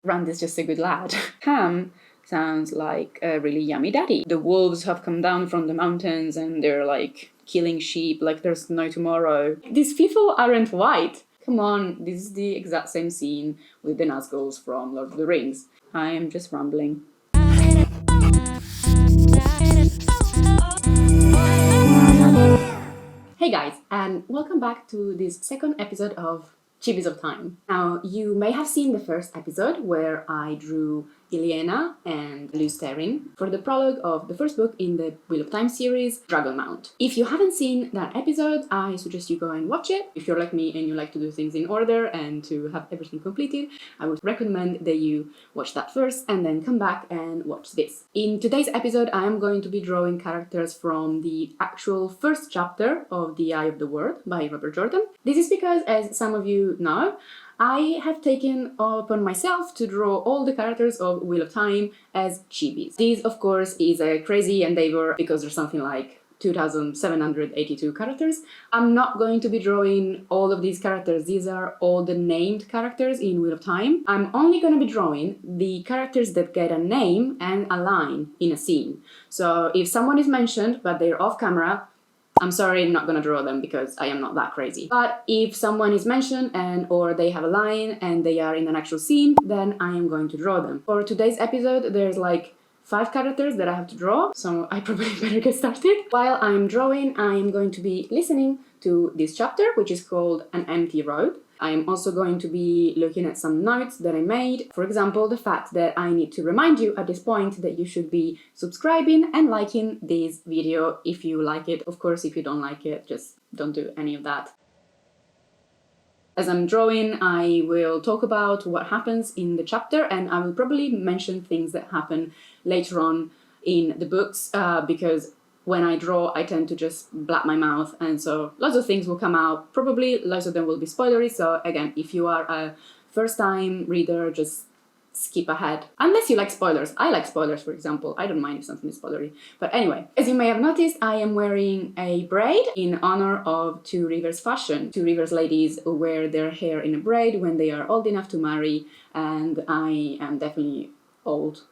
Rand is just a good lad. Cam sounds like a really yummy daddy. The wolves have come down from the mountains and they're like killing sheep like there's no tomorrow. These people aren't white. Come on, this is the exact same scene with the Nazguls from Lord of the Rings. I am just rambling. Hey guys, and welcome back to this second episode of Chibis of Time. Now, you may have seen the first episode where I drew Ileana and Lusterin for the prologue of the first book in the Wheel of Time series, Dragonmount. If you haven't seen that episode, I suggest you go and watch it. If you're like me and you like to do things in order and to have everything completed, I would recommend that you watch that first and then come back and watch this. In today's episode, I am going to be drawing characters from the actual first chapter of The Eye of the World by Robert Jordan. This is because, as some of you know, I have taken upon myself to draw all the characters of Wheel of Time as chibis. This, of course, is a crazy endeavor because there's something like 2,782 characters. I'm not going to be drawing all of these characters. These are all the named characters in Wheel of Time. I'm only going to be drawing the characters that get a name and a line in a scene. So if someone is mentioned, but they're off camera, I'm sorry, I'm not gonna draw them because I am not that crazy. But if someone is mentioned or they have a line and they are in an actual scene, then I am going to draw them. For today's episode, there's like 5 characters that I have to draw, so I probably better get started. While I'm drawing, I am going to be listening to this chapter, which is called An Empty Road. I'm also going to be looking at some notes that I made. For example, the fact that I need to remind you at this point that you should be subscribing and liking this video if you like it. Of course, if you don't like it, just don't do any of that. As I'm drawing, I will talk about what happens in the chapter, and I will probably mention things that happen later on in the books because when I draw, I tend to just blab my mouth, and so lots of things will come out. Probably lots of them will be spoilery, so again, if you are a first-time reader, just skip ahead. Unless you like spoilers. I like spoilers, for example. I don't mind if something is spoilery. But anyway, as you may have noticed, I am wearing a braid in honor of Two Rivers fashion. Two Rivers ladies wear their hair in a braid when they are old enough to marry, and I am definitely old.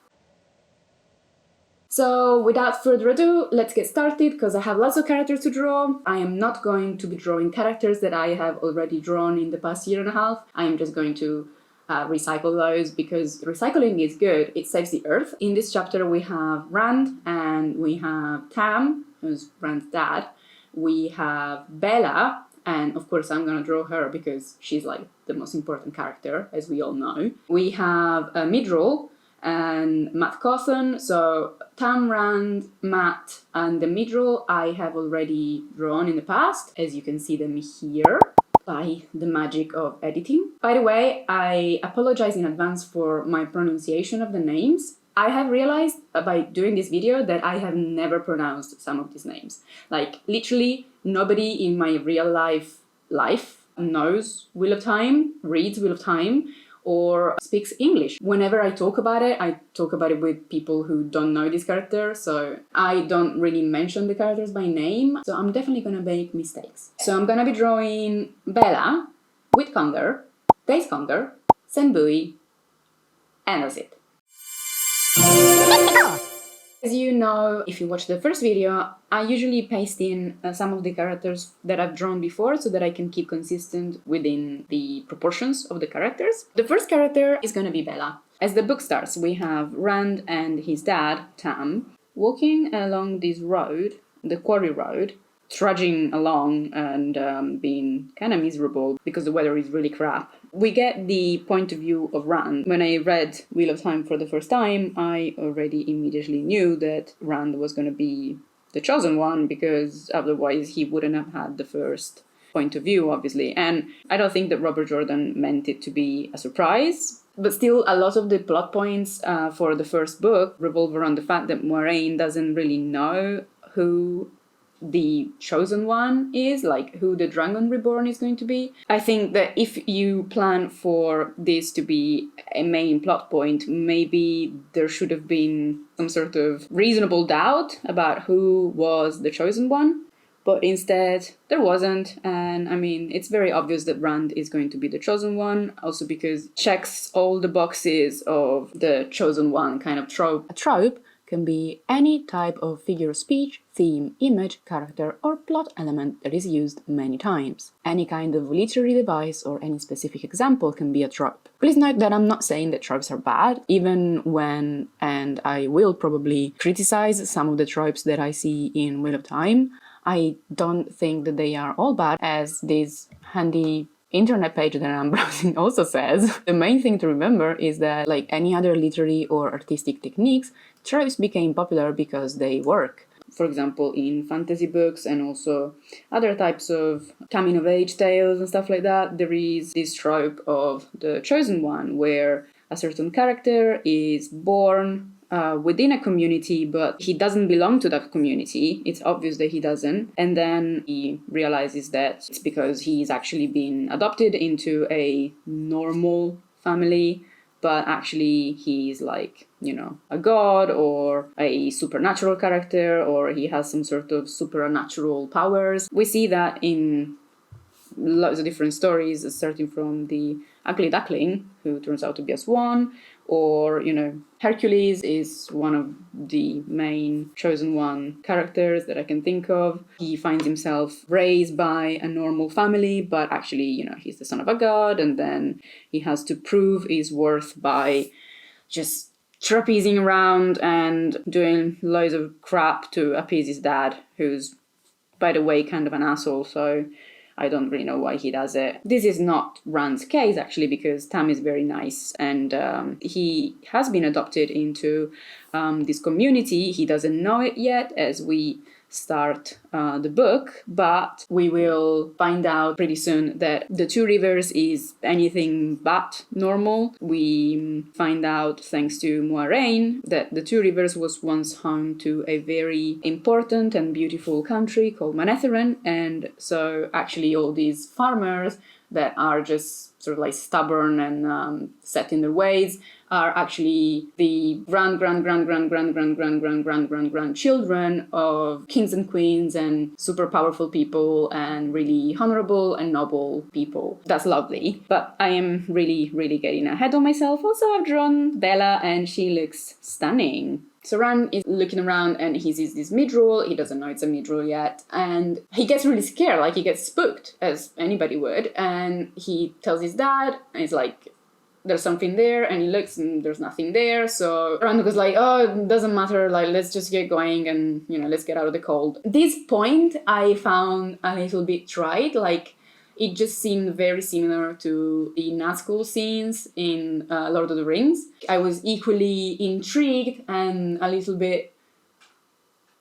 So without further ado, let's get started because I have lots of characters to draw. I am not going to be drawing characters that I have already drawn in the past year and a half. I am just going to recycle those because recycling is good. It saves the earth. In this chapter we have Rand and we have Tam, who's Rand's dad. We have Bela, and of course I'm gonna draw her because she's like the most important character, as we all know. We have Midroll and Matt Cawthon. So Tam, Rand, Matt, and the Midroll I have already drawn in the past, as you can see them here by the magic of editing. By the way, I apologize in advance for my pronunciation of the names. I have realized by doing this video that I have never pronounced some of these names. Like, literally nobody in my real life knows Wheel of Time, reads Wheel of Time, or speaks English. Whenever I talk about it with people who don't know this character, so I don't really mention the characters by name, so I'm definitely gonna make mistakes. So I'm gonna be drawing Bela with Congar, Daise Congar, Cenn Buie, and that's it. As you know, if you watch the first video, I usually paste in some of the characters that I've drawn before so that I can keep consistent within the proportions of the characters. The first character is going to be Bela. As the book starts, we have Rand and his dad, Tam, walking along this road, the quarry road, trudging along and being kind of miserable because the weather is really crap. We get the point of view of Rand. When I read Wheel of Time for the first time, I already immediately knew that Rand was going to be the chosen one because otherwise he wouldn't have had the first point of view, obviously. And I don't think that Robert Jordan meant it to be a surprise. But still, a lot of the plot points for the first book revolve around the fact that Moiraine doesn't really know who the chosen one is, like who the Dragon Reborn is going to be. I think that if you plan for this to be a main plot point, maybe there should have been some sort of reasonable doubt about who was the chosen one. but instead there wasn't. And I mean, it's very obvious that Rand is going to be the chosen one, also because it checks all the boxes of the chosen one kind of trope. A trope can be any type of figure of speech, theme, image, character, or plot element that is used many times. Any kind of literary device or any specific example can be a trope. Please note that I'm not saying that tropes are bad, even when, and I will probably criticize some of the tropes that I see in Wheel of Time. I don't think that they are all bad, as this handy internet page that I'm browsing also says. The main thing to remember is that, like any other literary or artistic techniques, tropes became popular because they work. For example, in fantasy books and also other types of coming-of-age tales and stuff like that, there is this trope of the chosen one, where a certain character is born within a community, but he doesn't belong to that community. It's obvious that he doesn't. And then he realizes that it's because he's actually been adopted into a normal family, but actually he's like, you know, a god or a supernatural character, or he has some sort of supernatural powers. We see that in lots of different stories, starting from the Ugly Duckling, who turns out to be a swan, or, you know, Hercules is one of the main chosen one characters that I can think of. He finds himself raised by a normal family, but actually, you know, he's the son of a god, and then he has to prove his worth by just trapezing around and doing loads of crap to appease his dad, who's, by the way, kind of an asshole, so I don't really know why he does it. This is not Rand's case, actually, because Tam is very nice, and he has been adopted into this community. He doesn't know it yet as we start the book, but we will find out pretty soon that the Two Rivers is anything but normal. We find out, thanks to Moiraine, that the Two Rivers was once home to a very important and beautiful country called Manetheren, and so actually all these farmers that are just sort of like stubborn and set in their ways are actually the grandchildren of kings and queens and super powerful people and really honorable and noble people. That's lovely. But I am really, really getting ahead of myself. Also, I've drawn Bela and she looks stunning. So Rand is looking around and he sees this midroll. He doesn't know it's a midroll yet. And he gets really scared, like he gets spooked, as anybody would. And he tells his dad, and he's like, there's something there, and he looks and there's nothing there. So Rand goes like, oh, it doesn't matter, like, let's just get going and, you know, let's get out of the cold. This point I found a little bit trite, like, it just seemed very similar to the Nazgul scenes in Lord of the Rings. I was equally intrigued and a little bit,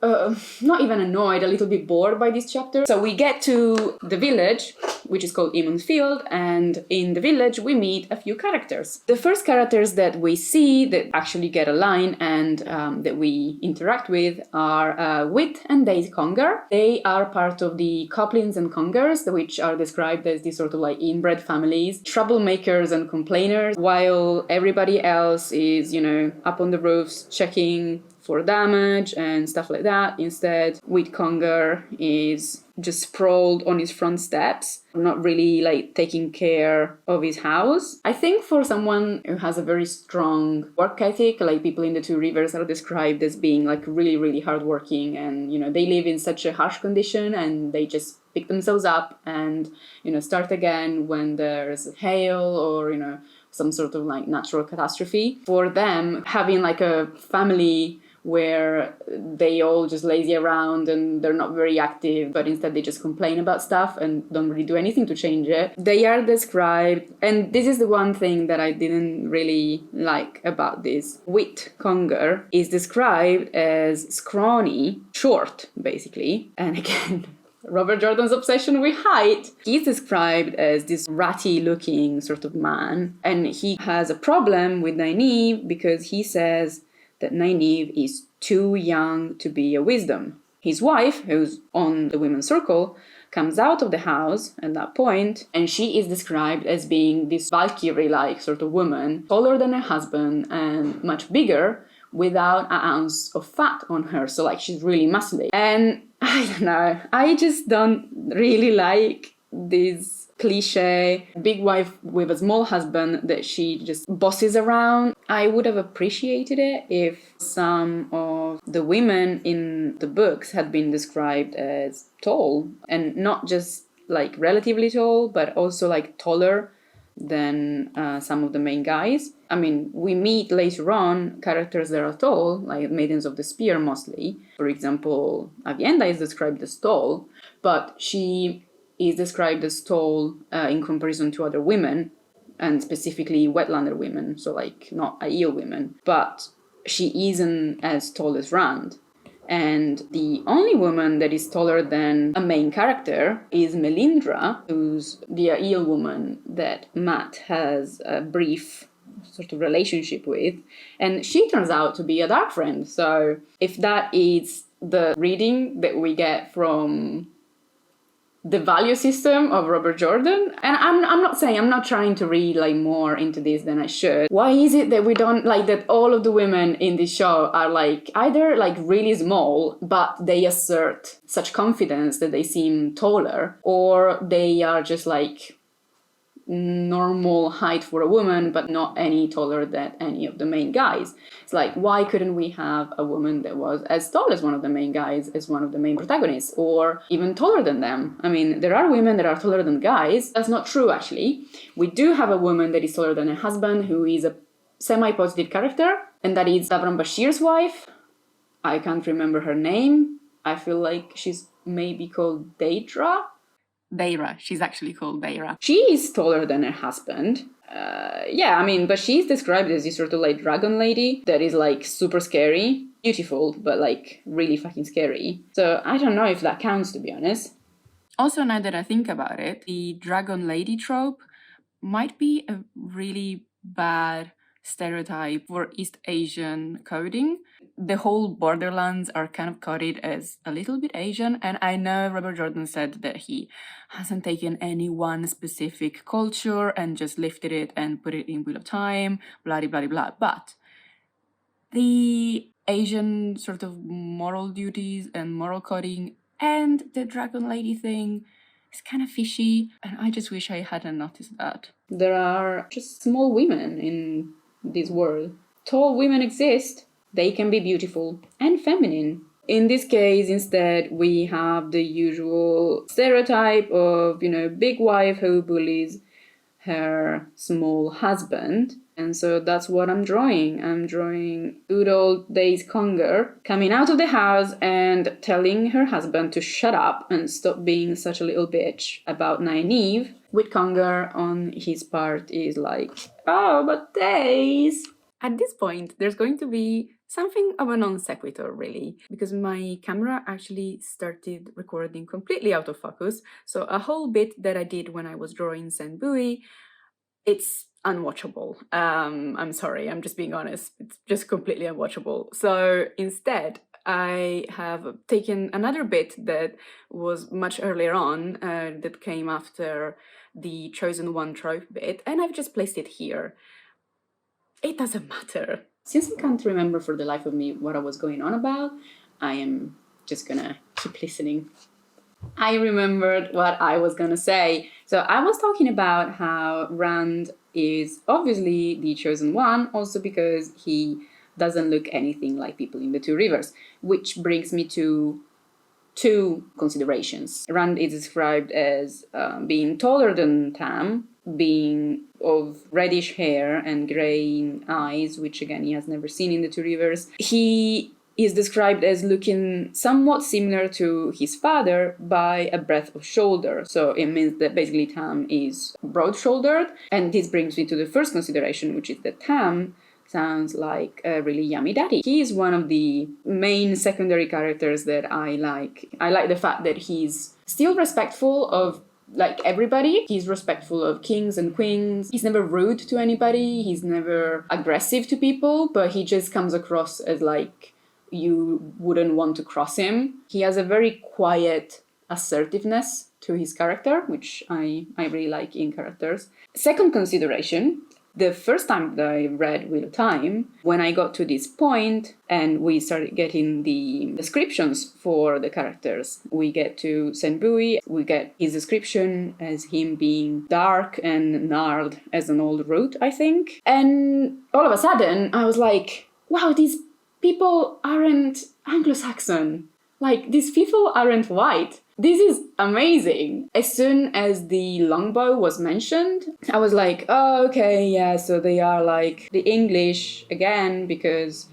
not even annoyed, a little bit bored by this chapter. So we get to the village, which is called Eamon's Field, and in the village we meet a few characters. The first characters that we see that actually get a line and that we interact with are Wit and Daise Congar. They are part of the Coplins and Congars, which are described as these sort of like inbred families, troublemakers and complainers, while everybody else is, you know, up on the roofs checking for damage and stuff like that. Instead, Wit Congar is just sprawled on his front steps, not really like taking care of his house. I think for someone who has a very strong work ethic, like people in the Two Rivers are described as being like really, really hardworking, and, you know, they live in such a harsh condition and they just pick themselves up and, you know, start again when there's hail or, you know, some sort of like natural catastrophe. For them, having like a family where they all just lazy around and they're not very active, but instead they just complain about stuff and don't really do anything to change it. They are described, and this is the one thing that I didn't really like about this. Wit Congar is described as scrawny, short, basically. And again, Robert Jordan's obsession with height. He's described as this ratty-looking sort of man, and he has a problem with Nynaeve because he says that Nynaeve is too young to be a wisdom. His wife, who's on the women's circle, comes out of the house at that point, and she is described as being this Valkyrie-like sort of woman, taller than her husband and much bigger, without an ounce of fat on her. So like she's really muscly. And I don't know, I just don't really like this cliche big wife with a small husband that she just bosses around. I would have appreciated it if some of the women in the books had been described as tall, and not just like relatively tall, but also like taller than some of the main guys. I mean, we meet later on characters that are tall, like Maidens of the Spear mostly. For example, Avienda is described as tall, but she is described as tall in comparison to other women, and specifically Wetlander women, so like not Aiel women. But she isn't as tall as Rand. And the only woman that is taller than a main character is Melindra, who's the Aiel woman that Matt has a brief sort of relationship with. And she turns out to be a dark friend. So if that is the reading that we get from the value system of Robert Jordan, and I'm not saying, I'm not trying to read like more into this than I should. Why is it that we don't like that all of the women in this show are like either like really small, but they assert such confidence that they seem taller, or they are just like normal height for a woman, but not any taller than any of the main guys. It's like, why couldn't we have a woman that was as tall as one of the main guys, as one of the main protagonists, or even taller than them? I mean, there are women that are taller than guys. That's not true, actually. We do have a woman that is taller than her husband, who is a semi-positive character, and that is Davram Bashir's wife. I can't remember her name. I feel like she's maybe called Deidra. Beira. She's actually called Beira. She is taller than her husband. Yeah, I mean, but she's described as this sort of like dragon lady that is like super scary. Beautiful, but like really fucking scary. So I don't know if that counts, to be honest. Also, now that I think about it, the dragon lady trope might be a really bad stereotype for East Asian coding. The whole borderlands are kind of coded as a little bit Asian, and I know Robert Jordan said that he hasn't taken any one specific culture and just lifted it and put it in Wheel of Time, blah blah blah, but the Asian sort of moral duties and moral coding and the dragon lady thing is kind of fishy, and I just wish I hadn't noticed that. There are just small women in this world. Tall women exist. They can be beautiful and feminine. In this case, instead, we have the usual stereotype of, big wife who bullies her small husband. And so that's what I'm drawing. I'm drawing good old Daise Congar coming out of the house and telling her husband to shut up and stop being such a little bitch about Nynaeve. With Congar on his part is like, oh, but Daise. At this point, there's going to be something of a non sequitur, really, because my camera actually started recording completely out of focus. So a whole bit that I did when I was drawing Cenn Buie, it's unwatchable. I'm sorry, I'm just being honest. It's just completely unwatchable. So instead, I have taken another bit that was much earlier on, that came after the Chosen One trope bit, and I've just placed it here. It doesn't matter. Since I can't remember for the life of me what I was going on about, I am just gonna keep listening. I remembered what I was gonna say. So I was talking about how Rand is obviously the chosen one, also because he doesn't look anything like people in the Two Rivers, which brings me to two considerations. Rand is described as being taller than Tam, being of reddish hair and grey eyes, which again he has never seen in the Two Rivers. He is described as looking somewhat similar to his father by a breadth of shoulder. So it means that basically Tam is broad-shouldered. And this brings me to the first consideration, which is that Tam sounds like a really yummy daddy. He is one of the main secondary characters that I like. I like the fact that he's still respectful of like everybody. He's respectful of kings and queens. He's never rude to anybody. He's never aggressive to people, but he just comes across as like you wouldn't want to cross him. He has a very quiet assertiveness to his character, which I really like in characters. Second consideration, The first time that I read Wheel of Time, when I got to this point and we started getting the descriptions for the characters, we get to Cenn Buie, we get his description as him being dark and gnarled as an old root, I think. And all of a sudden, I was like, wow, these people aren't Anglo-Saxon. Like, these people aren't white. This is amazing. As soon as the longbow was mentioned, I was like, oh, okay, yeah, so they are like the English again, because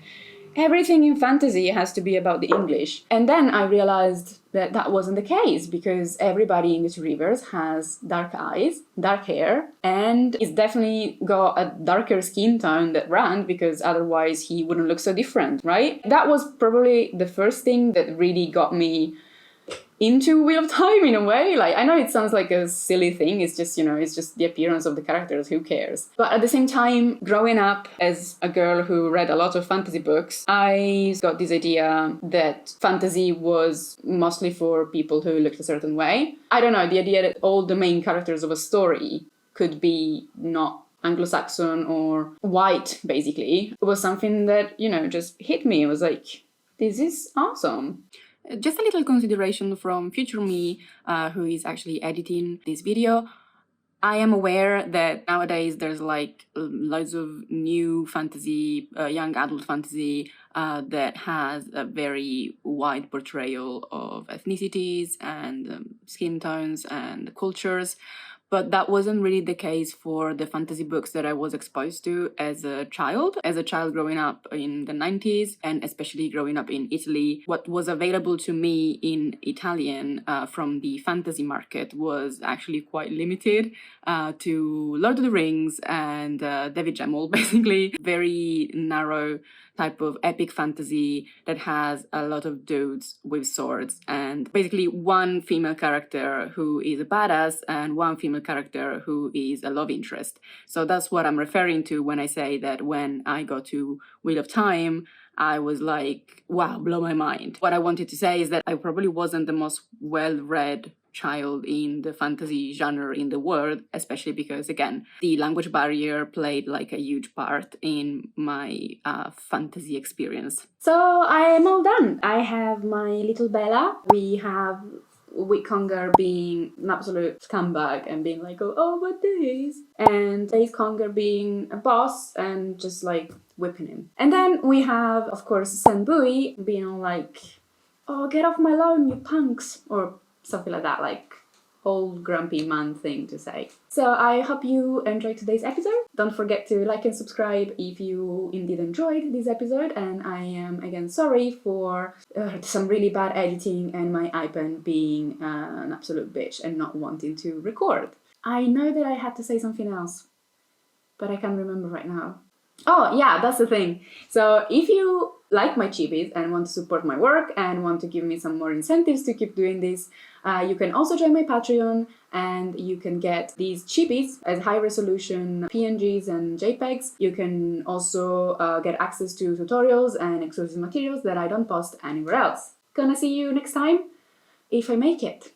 everything in fantasy has to be about the English. And then I realized that that wasn't the case, because everybody in these rivers has dark eyes, dark hair, and he's definitely got a darker skin tone than Rand, because otherwise he wouldn't look so different, right? That was probably the first thing that really got me into Wheel of Time in a way. Like, I know it sounds like a silly thing, it's just, you know, it's just the appearance of the characters, who cares? But at the same time, growing up as a girl who read a lot of fantasy books, I got this idea that fantasy was mostly for people who looked a certain way. I don't know, the idea that all the main characters of a story could be not Anglo-Saxon or white, basically, was something that, you know, just hit me. It was like, this is awesome. Just a little consideration from future me, who is actually editing this video. I am aware that nowadays there's like loads of new fantasy, young adult fantasy, that has a very wide portrayal of ethnicities and skin tones and cultures. But that wasn't really the case for the fantasy books that I was exposed to as a child. As a child growing up in the 90s, and especially growing up in Italy, what was available to me in Italian from the fantasy market was actually quite limited to Lord of the Rings and David Gemmell, basically. Very narrow type of epic fantasy that has a lot of dudes with swords and basically one female character who is a badass and one female character who is a love interest. So that's what I'm referring to when I say that when I got to Wheel of Time, I was like, wow, blow my mind. What I wanted to say is that I probably wasn't the most well-read child in the fantasy genre in the world, especially because, again, the language barrier played like a huge part in my fantasy experience. So I am all done. I have my little Bela. We have with Congar being an absolute scumbag and being like, oh, what Daise? And Daise Congar being a boss and just like whipping him. And then we have, of course, Cenn Buie being all like, oh, get off my lawn, you punks, or something like that, like old grumpy man thing to say. So I hope you enjoyed today's episode. Don't forget to like and subscribe if you indeed enjoyed this episode, and I am again sorry for some really bad editing and my iPad being an absolute bitch and not wanting to record. I know that I had to say something else, but I can't remember right now. Oh yeah, that's the thing. So if you like my chibis and want to support my work and want to give me some more incentives to keep doing this, you can also join my Patreon and you can get these chibis as high resolution PNGs and JPEGs. You can also get access to tutorials and exclusive materials that I don't post anywhere else. Gonna see you next time, if I make it.